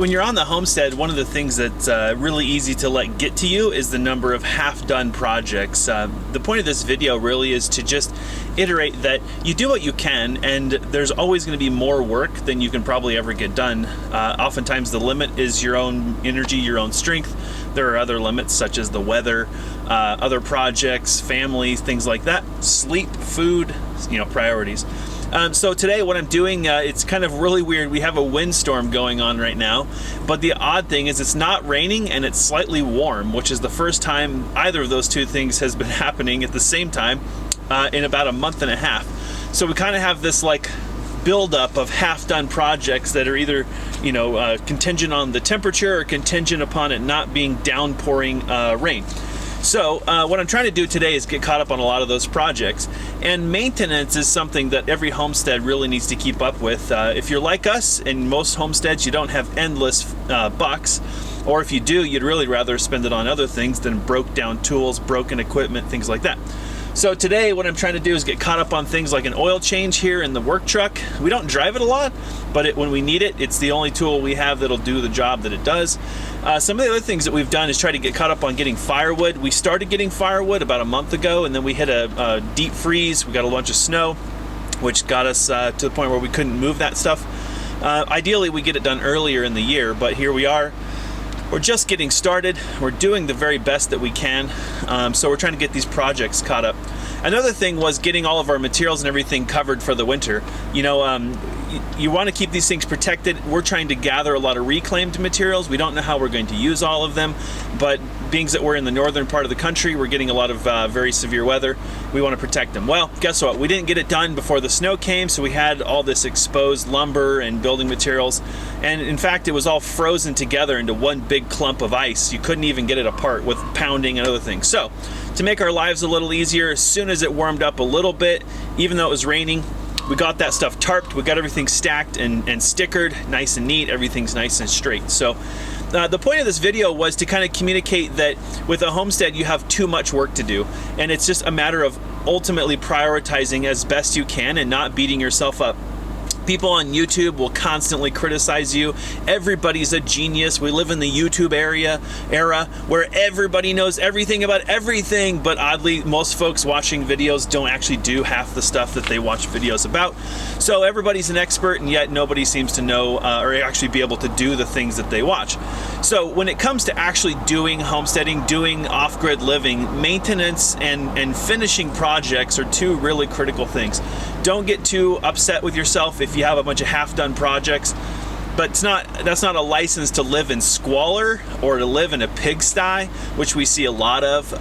When you're on the homestead, one of the things that's really easy to let get to you is the number of half-done projects. The point of this video really is to just iterate that you do what you can, and there's always going to be more work than you can probably ever get done. Oftentimes the limit is your own energy, your own strength. There are other limits such as the weather, other projects, family, things like that, sleep, food, priorities. So today what I'm doing, it's kind of really weird. We have a windstorm going on right now, but the odd thing is it's not raining and it's slightly warm, which is the first time either of those two things has been happening at the same time in about a month and a half. So we kind of have this like buildup of half-done projects that are either contingent on the temperature or contingent upon it not being downpouring rain. So what I'm trying to do today is get caught up on a lot of those projects, and maintenance is something that every homestead really needs to keep up with. If you're like us, in most homesteads you don't have endless bucks, or if you do, you'd really rather spend it on other things than broke down tools, broken equipment, things like that. So today what I'm trying to do is get caught up on things like an oil change here in the work truck. We don't drive it a lot, but when we need it, it's the only tool we have that'll do the job that it does. Some of the other things that we've done is try to get caught up on getting firewood. We started getting firewood about a month ago, and then we hit a deep freeze. We got a bunch of snow, which got us to the point where we couldn't move that stuff. Ideally, we get it done earlier in the year, but here we are. We're just getting started. We're doing the very best that we can. So we're trying to get these projects caught up. Another thing was getting all of our materials and everything covered for the winter. You want to keep these things protected. We're trying to gather a lot of reclaimed materials. We don't know how we're going to use all of them, but being that we're in the northern part of the country, we're getting a lot of very severe weather. We want to protect them. Well, guess what? We didn't get it done before the snow came, so we had all this exposed lumber and building materials, and in fact it was all frozen together into one big clump of ice. You couldn't even get it apart with pounding and other things. So to make our lives a little easier, as soon as it warmed up a little bit, even though it was raining, we got that stuff tarped, we got everything stacked and stickered, nice and neat, everything's nice and straight. So the point of this video was to kind of communicate that with a homestead you have too much work to do, and it's just a matter of ultimately prioritizing as best you can and not beating yourself up. People on YouTube will constantly criticize you. Everybody's a genius. We live in the YouTube era where everybody knows everything about everything, but oddly, most folks watching videos don't actually do half the stuff that they watch videos about. So everybody's an expert, and yet nobody seems to know or actually be able to do the things that they watch. So when it comes to actually doing homesteading, doing off-grid living, maintenance and finishing projects are two really critical things. Don't get too upset with yourself if you have a bunch of half-done projects, but that's not a license to live in squalor or to live in a pigsty, which we see a lot of.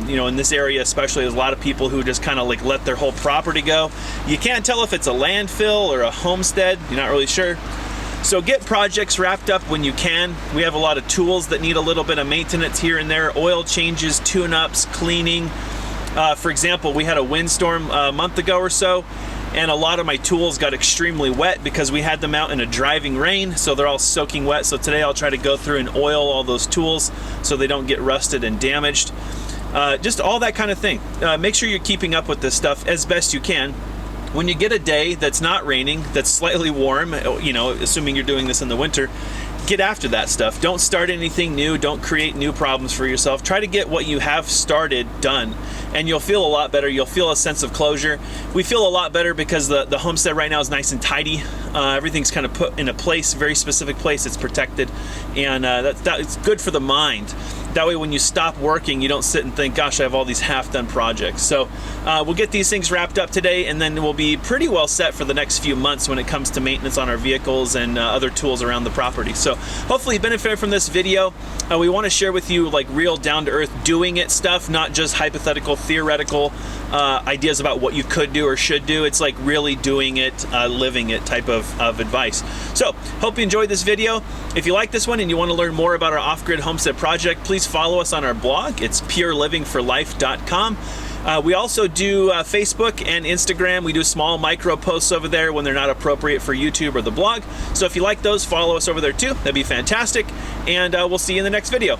In this area especially, there's a lot of people who just kind of like let their whole property go. You can't tell if it's a landfill or a homestead. You're not really sure. So get projects wrapped up when you can. We have a lot of tools that need a little bit of maintenance here and there, oil changes, tune-ups, cleaning. For example, we had a windstorm a month ago or so, and a lot of my tools got extremely wet because we had them out in a driving rain, so they're all soaking wet. So today I'll try to go through and oil all those tools so they don't get rusted and damaged. Just all that kind of thing. Make sure you're keeping up with this stuff as best you can. When you get a day that's not raining, that's slightly warm, assuming you're doing this in the winter, get after that stuff. Don't start anything new. Don't create new problems for yourself. Try to get what you have started done, and you'll feel a lot better. You'll feel a sense of closure. We feel a lot better because the homestead right now is nice and tidy. Everything's kind of put in a place, very specific place. It's protected, and it's good for the mind. That way when you stop working, you don't sit and think, gosh, I have all these half-done projects. So we'll get these things wrapped up today, and then we'll be pretty well set for the next few months when it comes to maintenance on our vehicles and other tools around the property. So hopefully you benefit from this video. We want to share with you like real down-to-earth doing it stuff, not just hypothetical, theoretical ideas about what you could do or should do. It's like really doing it, living it type of advice. So hope you enjoyed this video. If you like this one and you want to learn more about our off-grid homestead project, please follow us on our blog. It's purelivingforlife.com. We also do Facebook and Instagram. We do small micro posts over there when they're not appropriate for YouTube or the blog. So if you like those, follow us over there too. That'd be fantastic. And we'll see you in the next video.